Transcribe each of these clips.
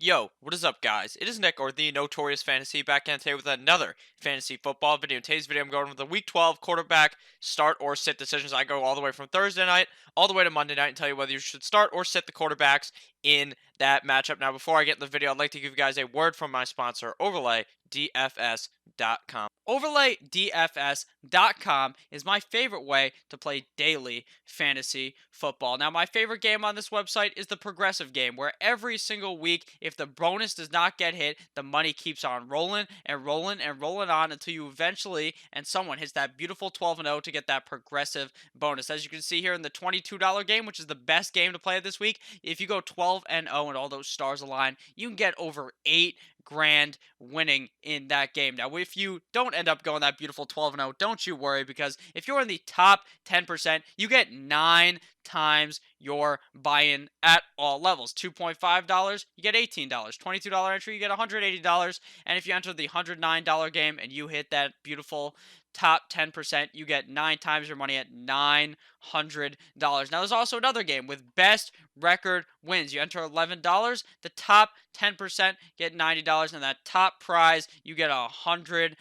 Yo, what is up, guys? It is Nick, or the Notorious Fantasy, back in today with another fantasy football video. In today's video, I'm going with the Week 12 quarterback start or sit decisions. I go all the way from Thursday night all the way to Monday night and tell you whether you should start or sit the quarterbacks in that matchup. Now, before I get in the video, I'd like to give you guys a word from my sponsor, OverlayDFS.com. OverlayDFS.com is my favorite way to play daily fantasy football. Now, my favorite game on this website is the progressive game, where every single week, if the bonus does not get hit, the money keeps on rolling and rolling and rolling on until you eventually, and someone hits that beautiful 12-0 to get that progressive bonus. As you can see here in the $22 game, which is the best game to play this week, if you go 12-0 and all those stars align, you can get over $8,000 winning in that game. Now, if you don't end up going that beautiful 12-0, don't you worry, because if you're in the top 10%, you get 9 times your buy-in at all levels. $2.5, you get $18. $22 entry, you get $180. And if you enter the $109 game and you hit that beautiful top 10%, you get 9 times your money at $900. Now, there's also another game with best record wins. You enter $11, the top 10% get $90, and that top prize, you get $100.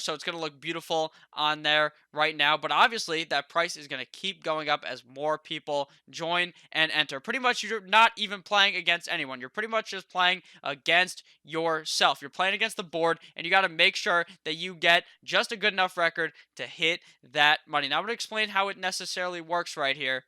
So it's going to look beautiful on there right now. But obviously, that price is going to keep going up as more people join and enter. Pretty much, you're not even playing against anyone. You're pretty much just playing against yourself. You're playing against the board, and you got to make sure that you get just a good enough record to hit that money. Now, I'm going to explain how it necessarily works right here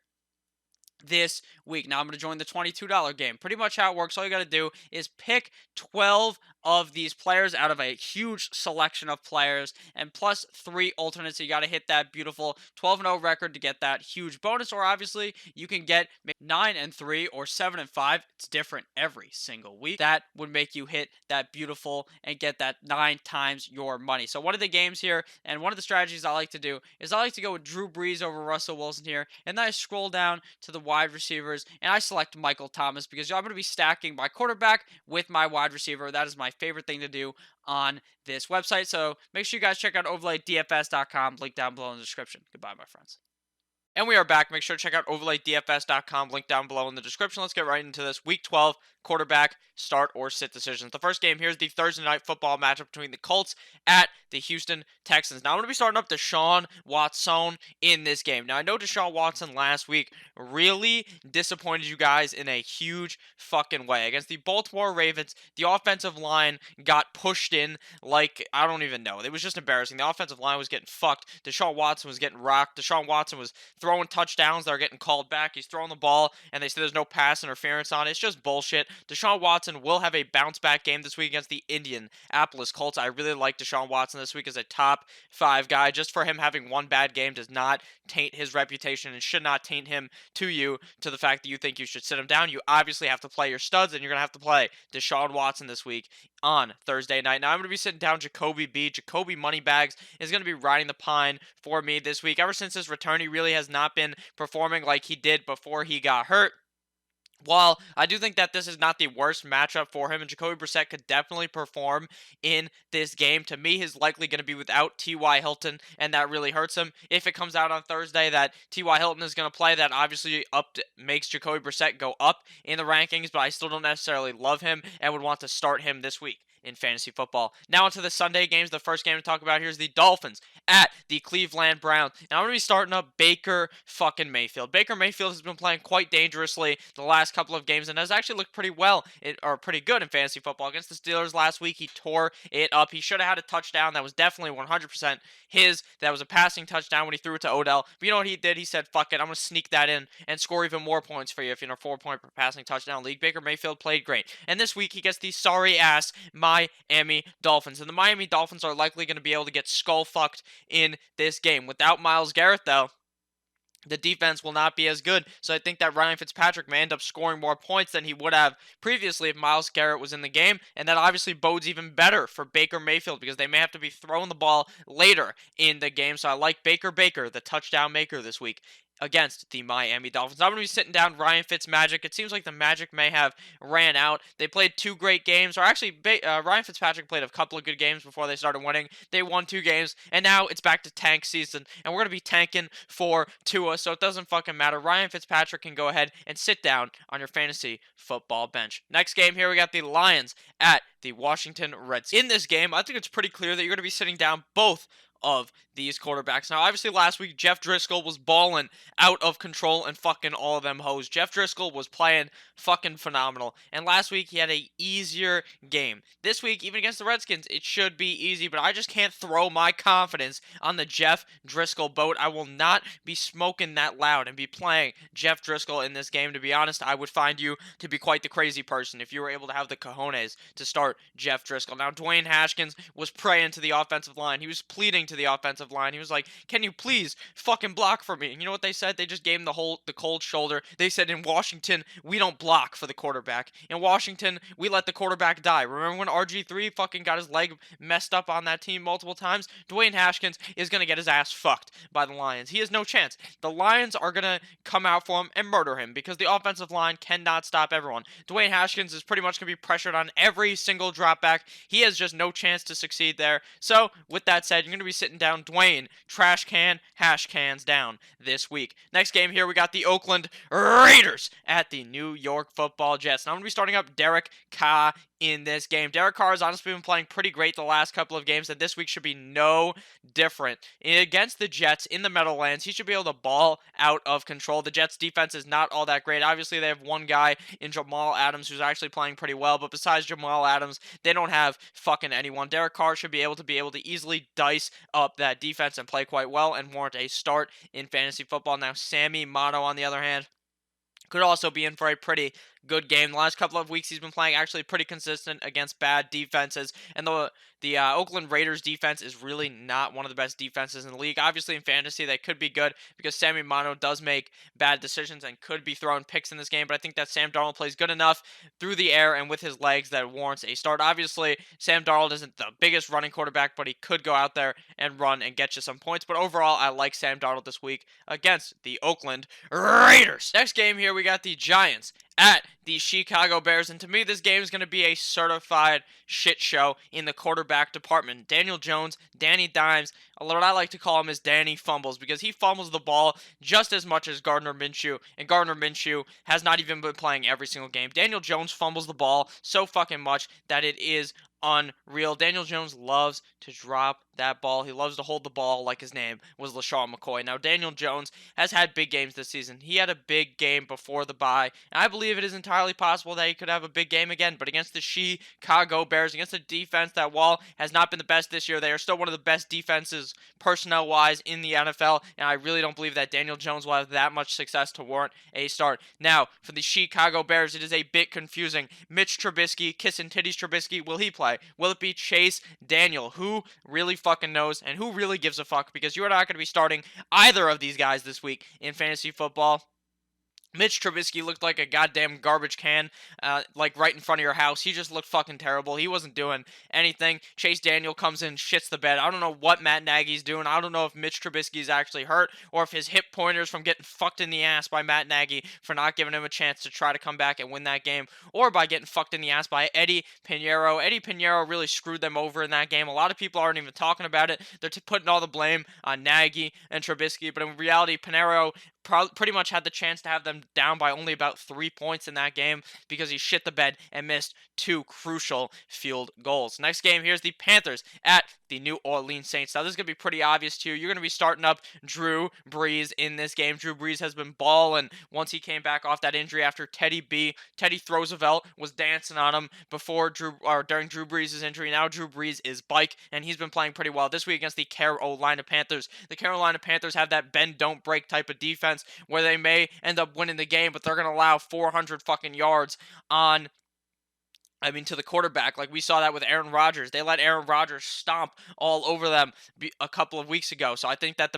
this week. Now I'm going to join the $22 game. Pretty much how it works, all you got to do is pick 12 of these players out of a huge selection of players, and plus 3 alternates. So you got to hit that beautiful 12-0 record to get that huge bonus, or obviously you can get 9-3 or 7-5. It's different every single week. That would make you hit that beautiful and get that 9 times your money. So one of the games here, and one of the strategies I like to do, is I like to go with Drew Brees over Russell Wilson here, and then I scroll down to the wide receivers, and I select Michael Thomas, because I'm going to be stacking my quarterback with my wide receiver. That is my favorite thing to do on this website. So make sure you guys check out overlaydfs.com. Link down below in the description. Goodbye, my friends. And we are back. Make sure to check out overlaydfs.com. Link down below in the description. Let's get right into this Week 12 quarterback start or sit decisions. The first game here is the Thursday night football matchup between the Colts at the Houston Texans. Now, I'm going to be starting up Deshaun Watson in this game. Now, I know Deshaun Watson last week really disappointed you guys in a huge fucking way. Against the Baltimore Ravens, the offensive line got pushed in like, I don't even know. It was just embarrassing. The offensive line was getting fucked. Deshaun Watson was getting rocked. Deshaun Watson was throwing touchdowns that are getting called back. He's throwing the ball, and they say there's no pass interference on it. It's just bullshit. Deshaun Watson will have a bounce-back game this week against the Indianapolis Colts. I really like Deshaun Watson this week as a top 5 guy. Just for him having one bad game does not taint his reputation and should not taint him to you, to the fact that you think you should sit him down. You obviously have to play your studs, and you're going to have to play Deshaun Watson this week on Thursday night. Now, I'm going to be sitting down Jacoby B. Jacoby Moneybags is going to be riding the pine for me this week. Ever since his return, he really has not been performing like he did before he got hurt. While I do think that this is not the worst matchup for him, and Jacoby Brissett could definitely perform in this game, to me, he's likely going to be without T.Y. Hilton, and that really hurts him. If it comes out on Thursday that T.Y. Hilton is going to play, that obviously makes Jacoby Brissett go up in the rankings, but I still don't necessarily love him and would want to start him this week in fantasy football. Now onto the Sunday games. The first game to talk about here is the Dolphins at the Cleveland Browns. And I'm going to be starting up Baker fucking Mayfield. Baker Mayfield has been playing quite dangerously the last couple of games and has actually looked pretty pretty good in fantasy football. Against the Steelers last week, he tore it up. He should have had a touchdown. That was definitely 100% his. That was a passing touchdown when he threw it to Odell. But you know what he did? He said, fuck it, I'm going to sneak that in and score even more points for you if you're in a 4-point per passing touchdown league. Baker Mayfield played great. And this week, he gets the sorry-ass Miami Dolphins. And the Miami Dolphins are likely going to be able to get skull-fucked in this game. Without Myles Garrett, though, the defense will not be as good. So I think that Ryan Fitzpatrick may end up scoring more points than he would have previously if Myles Garrett was in the game. And that obviously bodes even better for Baker Mayfield, because they may have to be throwing the ball later in the game. So I like Baker, the touchdown maker this week against the Miami Dolphins. I'm going to be sitting down Ryan Fitzmagic. It seems like the Magic may have ran out. They played two great games, or actually, Ryan Fitzpatrick played a couple of good games before they started winning. They won two games, and now it's back to tank season, and we're going to be tanking for Tua, so it doesn't fucking matter. Ryan Fitzpatrick can go ahead and sit down on your fantasy football bench. Next game here, we got the Lions at the Washington Redskins. In this game, I think it's pretty clear that you're going to be sitting down both of these quarterbacks. Now, obviously, last week, Jeff Driscoll was balling out of control and fucking all of them hoes. Jeff Driscoll was playing fucking phenomenal. And last week, he had a easier game. This week, even against the Redskins, it should be easy, but I just can't throw my confidence on the Jeff Driscoll boat. I will not be smoking that loud and be playing Jeff Driscoll in this game. To be honest, I would find you to be quite the crazy person if you were able to have the cojones to start Jeff Driscoll. Now, Dwayne Haskins was praying to the offensive line. He was pleading to the offensive line. He was like, "Can you please fucking block for me?" And you know what they said? They just gave him the cold shoulder. They said, "In Washington, we don't block for the quarterback. In Washington, we let the quarterback die." Remember when RG3 fucking got his leg messed up on that team multiple times? Dwayne Haskins is going to get his ass fucked by the Lions. He has no chance. The Lions are going to come out for him and murder him because the offensive line cannot stop everyone. Dwayne Haskins is pretty much going to be pressured on every single drop back. He has just no chance to succeed there. So, with that said, you're going to be sitting down Dwayne, trash can, hash cans down this week. Next game here, we got the Oakland Raiders at the New York Football Jets. Now, I'm going to be starting up Derek Carr in this game. Derek Carr has honestly been playing pretty great the last couple of games, and this week should be no different. Against the Jets in the Meadowlands, he should be able to ball out of control. The Jets defense is not all that great. Obviously, they have one guy in Jamal Adams who's actually playing pretty well, but besides Jamal Adams, they don't have fucking anyone. Derek Carr should be able to easily dice up that defense and play quite well and warrant a start in fantasy football. Now, Sammy Motto, on the other hand, could also be in for a pretty good game. The last couple of weeks, he's been playing actually pretty consistent against bad defenses, and the Oakland Raiders defense is really not one of the best defenses in the league. Obviously, in fantasy, they could be good because Sammy Mano does make bad decisions and could be throwing picks in this game, but I think that Sam Darnold plays good enough through the air and with his legs that warrants a start. Obviously, Sam Darnold isn't the biggest running quarterback, but he could go out there and run and get you some points. But overall, I like Sam Darnold this week against the Oakland Raiders. Next game here, we got the Giants at the Chicago Bears, and to me, this game is going to be a certified shit show in the quarterback department. Daniel Jones, Danny Dimes, what I like to call him is Danny Fumbles, because he fumbles the ball just as much as Gardner Minshew, and Gardner Minshew has not even been playing every single game. Daniel Jones fumbles the ball so fucking much that it is unreal. Daniel Jones loves to drop that ball. He loves to hold the ball like his name was LaShawn McCoy. Now, Daniel Jones has had big games this season. He had a big game before the bye, and I believe it is entirely possible that he could have a big game again, but against the Chicago Bears, against a defense that, while has not been the best this year, they are still one of the best defenses personnel-wise in the NFL, and I really don't believe that Daniel Jones will have that much success to warrant a start. Now, for the Chicago Bears, it is a bit confusing. Mitch Trubisky, kissing titties Trubisky, will he play? Will it be Chase Daniel? Who really fucking knows, and who really gives a fuck? Because you are not going to be starting either of these guys this week in fantasy football. Mitch Trubisky looked like a goddamn garbage can, like right in front of your house. He just looked fucking terrible. He wasn't doing anything. Chase Daniel comes in, shits the bed. I don't know what Matt Nagy's doing. I don't know if Mitch Trubisky is actually hurt or if his hip pointers from getting fucked in the ass by Matt Nagy for not giving him a chance to try to come back and win that game, or by getting fucked in the ass by Eddie Pinheiro. Eddie Pinheiro really screwed them over in that game. A lot of people aren't even talking about it. They're putting all the blame on Nagy and Trubisky, but in reality, Pinheiro pretty much had the chance to have them down by only about 3 points in that game because he shit the bed and missed two crucial field goals. Next game, here's the Panthers at the New Orleans Saints. Now, this is going to be pretty obvious to you. You're going to be starting up Drew Brees in this game. Drew Brees has been balling once he came back off that injury after Teddy Roosevelt was dancing on him during Drew Brees' injury. Now Drew Brees is bike, and he's been playing pretty well this week against the Carolina Panthers. The Carolina Panthers have that bend, don't break type of defense where they may end up winning the game, but they're going to allow 400 fucking yards on I mean, to the quarterback, like we saw that with Aaron Rodgers. They let Aaron Rodgers stomp all over them a couple of weeks ago. So I think that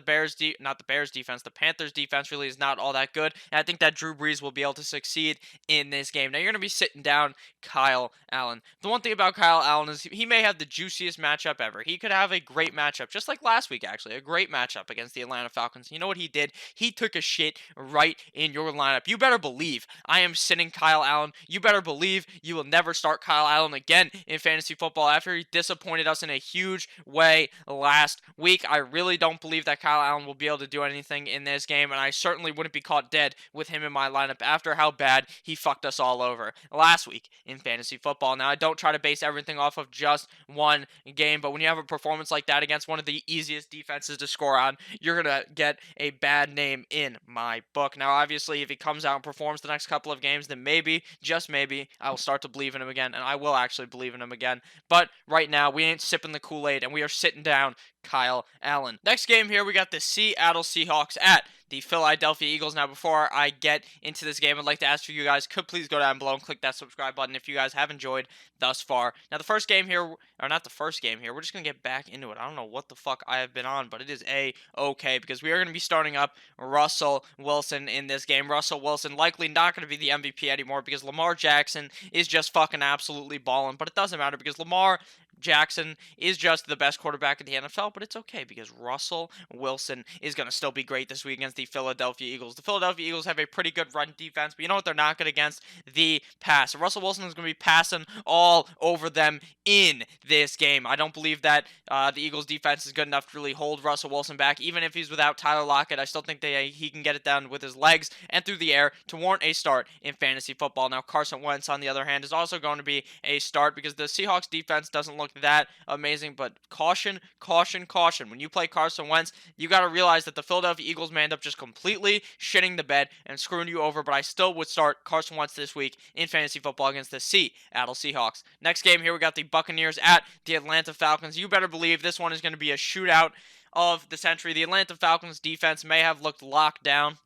not the Bears defense, the Panthers defense really is not all that good. And I think that Drew Brees will be able to succeed in this game. Now you're going to be sitting down Kyle Allen. The one thing about Kyle Allen is he may have the juiciest matchup ever. He could have a great matchup, just like last week, actually, a great matchup against the Atlanta Falcons. You know what he did? He took a shit right in your lineup. You better believe I am sitting Kyle Allen. You better believe you will never start Kyle Allen again in fantasy football after he disappointed us in a huge way last week. I really don't believe that Kyle Allen will be able to do anything in this game, and I certainly wouldn't be caught dead with him in my lineup after how bad he fucked us all over last week in fantasy football. Now, I don't try to base everything off of just one game, but when you have a performance like that against one of the easiest defenses to score on, you're going to get a bad name in my book. Now, obviously, if he comes out and performs the next couple of games, then maybe, just maybe, I will start to believe in him again, and I will actually believe in him again. But right now, we ain't sipping the Kool-Aid, and we are sitting down Kyle Allen. Next game here, we got the Seattle Seahawks at the Philadelphia Eagles. Now, before I get into this game, I'd like to ask for you guys, could please go down below and click that subscribe button if you guys have enjoyed thus far. Now, the first game here, or not the first game here, we're just going to get back into it. I don't know what the fuck I have been on, but it is A-okay, because we are going to be starting up Russell Wilson in this game. Russell Wilson likely not going to be the MVP anymore because Lamar Jackson is just fucking absolutely balling, but it doesn't matter because Lamar Jackson is just the best quarterback in the NFL, but it's okay because Russell Wilson is going to still be great this week against the Philadelphia Eagles. The Philadelphia Eagles have a pretty good run defense, but you know what? They're not good against the pass. Russell Wilson is going to be passing all over them in this game. I don't believe that the Eagles defense is good enough to really hold Russell Wilson back. Even if he's without Tyler Lockett, I still think he can get it down with his legs and through the air to warrant a start in fantasy football. Now, Carson Wentz, on the other hand, is also going to be a start because the Seahawks defense doesn't look that amazing, but caution, caution, caution. When you play Carson Wentz, you got to realize that the Philadelphia Eagles may end up just completely shitting the bed and screwing you over, but I still would start Carson Wentz this week in fantasy football against the Seattle Seahawks. Next game here, we got the Buccaneers at the Atlanta Falcons. You better believe this one is going to be a shootout of the century. The Atlanta Falcons defense may have looked locked down,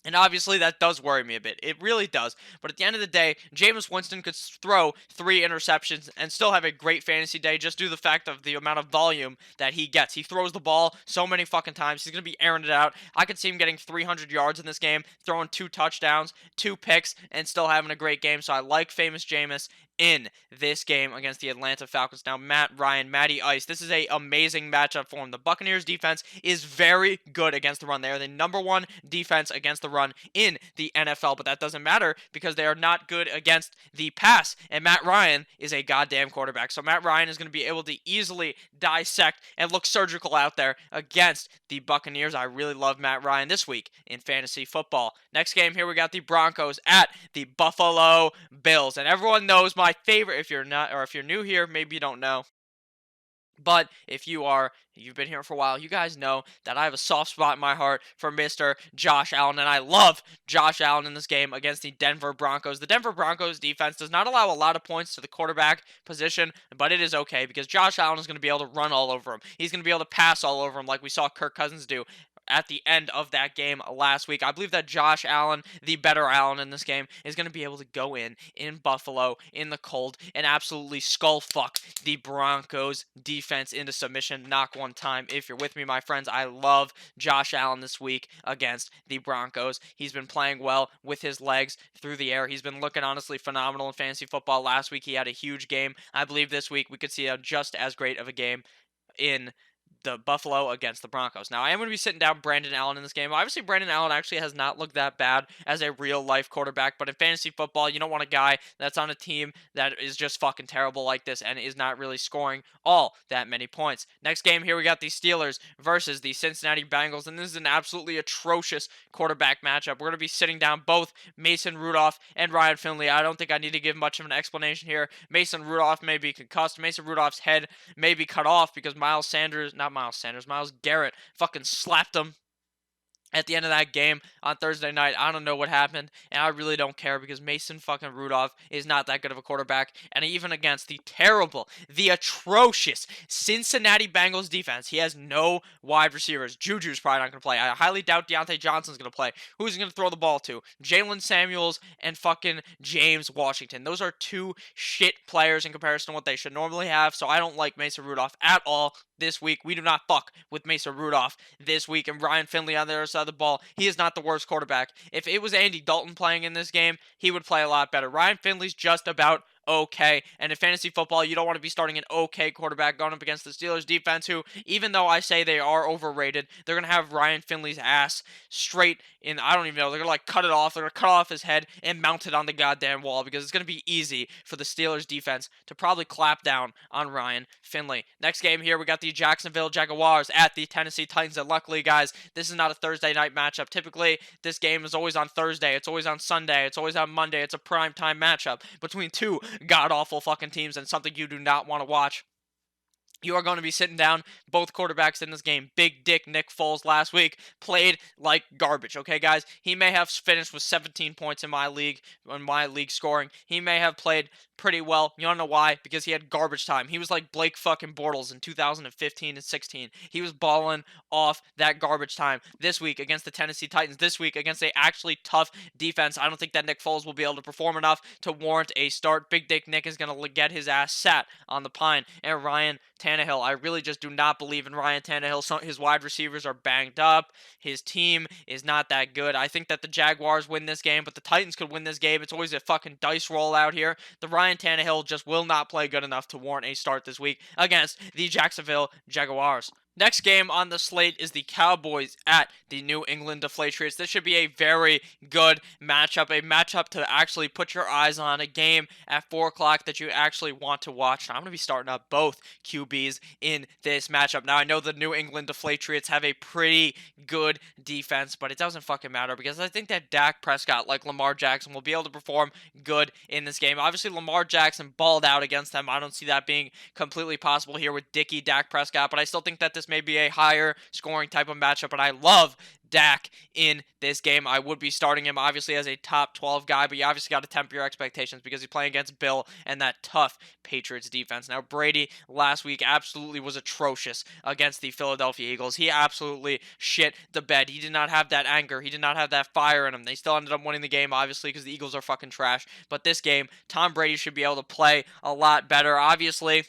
and obviously, that does worry me a bit. It really does. But at the end of the day, Jameis Winston could throw 3 interceptions and still have a great fantasy day just due to the fact of the amount of volume that he gets. He throws the ball so many fucking times. He's going to be airing it out. I could see him getting 300 yards in this game, throwing 2 touchdowns, 2 picks, and still having a great game. So I like famous Jameis in this game against the Atlanta Falcons. Now, Matt Ryan, Matty Ice, this is a amazing matchup for him. The Buccaneers defense is very good against the run. They are the number 1 defense against the run in the NFL, but that doesn't matter because they are not good against the pass, and Matt Ryan is a goddamn quarterback. So Matt Ryan is going to be able to easily dissect and look surgical out there against the Buccaneers. I really love Matt Ryan this week in fantasy football. Next game here, we got the Broncos at the Buffalo Bills, and everyone knows my favorite. If you're not, or if you're new here, maybe you don't know. But if you've been here for a while, you guys know that I have a soft spot in my heart for Mr. Josh Allen, and I love Josh Allen in this game against the Denver Broncos. The Denver Broncos defense does not allow a lot of points to the quarterback position, but it is okay because Josh Allen is going to be able to run all over him. He's going to be able to pass all over him like we saw Kirk Cousins do at the end of that game last week. I believe that Josh Allen, the better Allen in this game, is going to be able to go in Buffalo, in the cold, and absolutely skull fuck the Broncos defense into submission. Knock one time if you're with me, my friends. I love Josh Allen this week against the Broncos. He's been playing well with his legs through the air. He's been looking honestly phenomenal in fantasy football. Last week he had a huge game. I believe this week we could see a just as great of a game in the Buffalo against the Broncos. Now, I am going to be sitting down Brandon Allen in this game. Obviously, Brandon Allen actually has not looked that bad as a real-life quarterback, but in fantasy football, you don't want a guy that's on a team that is just fucking terrible like this and is not really scoring all that many points. Next game here, we got the Steelers versus the Cincinnati Bengals, and this is an absolutely atrocious quarterback matchup. We're going to be sitting down both Mason Rudolph and Ryan Finley. I don't think I need to give much of an explanation here. Mason Rudolph may be concussed. Mason Rudolph's head may be cut off because Miles Garrett fucking slapped him At the end of that game on Thursday night, I don't know what happened, and I really don't care because Mason fucking Rudolph is not that good of a quarterback. And even against the terrible, the atrocious Cincinnati Bengals defense, he has no wide receivers. Juju's probably not going to play. I highly doubt Deontay Johnson's going to play. Who's he going to throw the ball to? Jalen Samuels and fucking James Washington. Those are two shit players in comparison to what they should normally have, so I don't like Mason Rudolph at all this week. We do not fuck with Mason Rudolph this week. And Ryan Finley on the other side of the ball, he is not the worst quarterback. If it was Andy Dalton playing in this game, he would play a lot better. Ryan Finley's just about okay. And in fantasy football, you don't want to be starting an okay quarterback going up against the Steelers defense, who, even though I say they are overrated, they're going to have Ryan Finley's ass straight in, I don't even know, they're going to like cut it off. They're going to cut off his head and mount it on the goddamn wall because it's going to be easy for the Steelers defense to probably clap down on Ryan Finley. Next game here, we got the Jacksonville Jaguars at the Tennessee Titans. And luckily, guys, this is not a Thursday night matchup. Typically, this game is always on Thursday. It's always on Sunday. It's always on Monday. It's a prime time matchup between two god-awful fucking teams and something you do not want to watch. You are going to be sitting down both quarterbacks in this game. Big Dick Nick Foles last week played like garbage, okay, guys? He may have finished with 17 points in my league scoring. He may have played pretty well. You don't know why? Because he had garbage time. He was like Blake fucking Bortles in 2015 and 16. He was balling off that garbage time this week against the Tennessee Titans. This week against a actually tough defense. I don't think that Nick Foles will be able to perform enough to warrant a start. Big Dick Nick is going to get his ass sat on the pine. And Ryan Tannehill, I really just do not believe in Ryan Tannehill. His wide receivers are banged up. His team is not that good. I think that the Jaguars win this game, but the Titans could win this game. It's always a fucking dice roll out here. The Ryan Tannehill just will not play good enough to warrant a start this week against the Jacksonville Jaguars. Next game on the slate is the Cowboys at the New England Patriots. This should be a very good matchup, a matchup to actually put your eyes on, a game at 4 o'clock that you actually want to watch. Now, I'm going to be starting up both QBs in this matchup. Now, I know the New England Patriots have a pretty good defense, but it doesn't fucking matter because I think that Dak Prescott, like Lamar Jackson, will be able to perform good in this game. Obviously, Lamar Jackson balled out against them. I don't see that being completely possible here with Dak Prescott, but I still think that this may be a higher scoring type of matchup, and I love Dak in this game. I would be starting him obviously as a top 12 guy, but you obviously got to temper your expectations because he's playing against Bill and that tough Patriots defense. Now, Brady last week absolutely was atrocious against the Philadelphia Eagles. He absolutely shit the bed. He did not have that anger. He did not have that fire in him. They still ended up winning the game, obviously, because the Eagles are fucking trash. But this game, Tom Brady should be able to play a lot better. Obviously,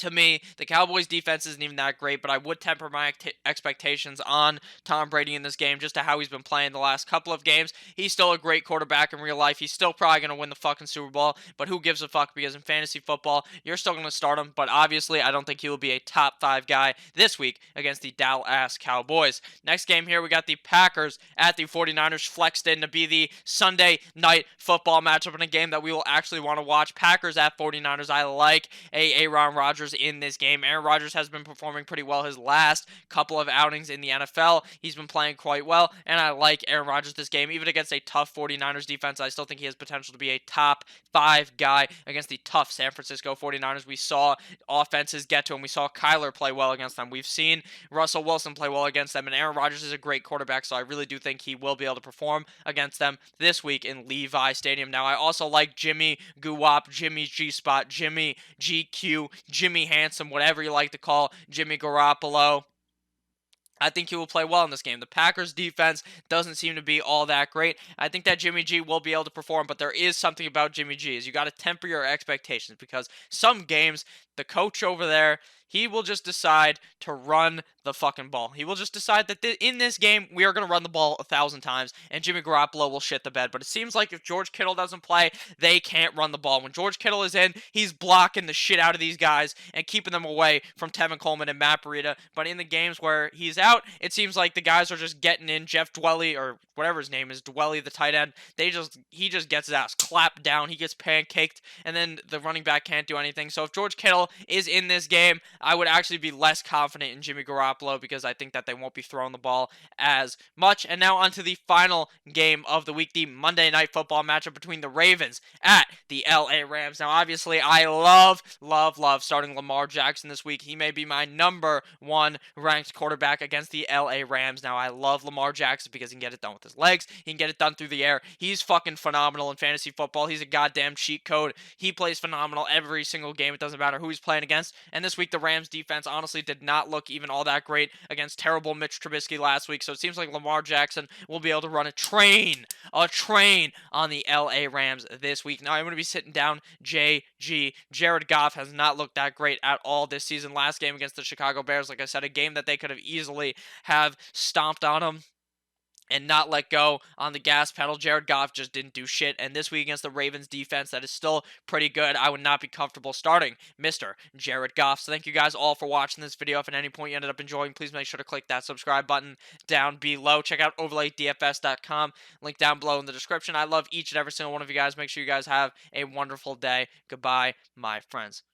to me, the Cowboys defense isn't even that great, but I would temper my expectations on Tom Brady in this game just to how he's been playing the last couple of games. He's still a great quarterback in real life. He's still probably going to win the fucking Super Bowl, but who gives a fuck? Because in fantasy football, you're still going to start him, but obviously, I don't think he will be a top 5 guy this week against the Dallas Cowboys. Next game here, we got the Packers at the 49ers, flexed in to be the Sunday night football matchup in a game that we will actually want to watch. Packers at 49ers. I like Aaron Rodgers in this game. Aaron Rodgers has been performing pretty well his last couple of outings in the NFL. He's been playing quite well, and I like Aaron Rodgers this game. Even against a tough 49ers defense, I still think he has potential to be a top 5 guy against the tough San Francisco 49ers. We saw offenses get to him. We saw Kyler play well against them. We've seen Russell Wilson play well against them, and Aaron Rodgers is a great quarterback, so I really do think he will be able to perform against them this week in Levi Stadium. Now, I also like Jimmy Guwop, Jimmy G-Spot, Jimmy GQ, Jimmy Handsome, whatever you like to call Jimmy Garoppolo. I think he will play well in this game. The Packers defense doesn't seem to be all that great. I think that Jimmy G will be able to perform, but there is something about Jimmy G is you got to temper your expectations because some games, the coach over there, he will just decide to run the fucking ball. He will just decide that in this game, we are going to run the ball 1,000 times, and Jimmy Garoppolo will shit the bed. But it seems like if George Kittle doesn't play, they can't run the ball. When George Kittle is in, he's blocking the shit out of these guys and keeping them away from Tevin Coleman and Matt Breida. But in the games where he's out, it seems like the guys are just getting in. Jeff Dwelly, or whatever his name is, Dwelly, the tight end, he just gets his ass clapped down. He gets pancaked, and then the running back can't do anything. So if George Kittle is in this game, I would actually be less confident in Jimmy Garoppolo because I think that they won't be throwing the ball as much. And now onto the final game of the week, the Monday Night Football matchup between the Ravens at the LA Rams. Now, obviously, I love starting Lamar Jackson this week. He may be my number one ranked quarterback against the LA Rams. Now, I love Lamar Jackson because he can get it done with his legs. He can get it done through the air. He's fucking phenomenal in fantasy football. He's a goddamn cheat code. He plays phenomenal every single game. It doesn't matter who he's playing against. And this week, the Rams defense honestly did not look even all that great against terrible Mitch Trubisky last week. So it seems like Lamar Jackson will be able to run a train on the LA Rams this week. Now, I'm going to be sitting down JG. Jared Goff has not looked that great at all this season. Last game against the Chicago Bears, like I said, a game that they could have easily have stomped on him and not let go on the gas pedal. Jared Goff just didn't do shit. And this week against the Ravens defense that is still pretty good, I would not be comfortable starting Mr. Jared Goff. So thank you guys all for watching this video. If at any point you ended up enjoying, please make sure to click that subscribe button down below. Check out overlaydfs.com. Link down below in the description. I love each and every single one of you guys. Make sure you guys have a wonderful day. Goodbye, my friends.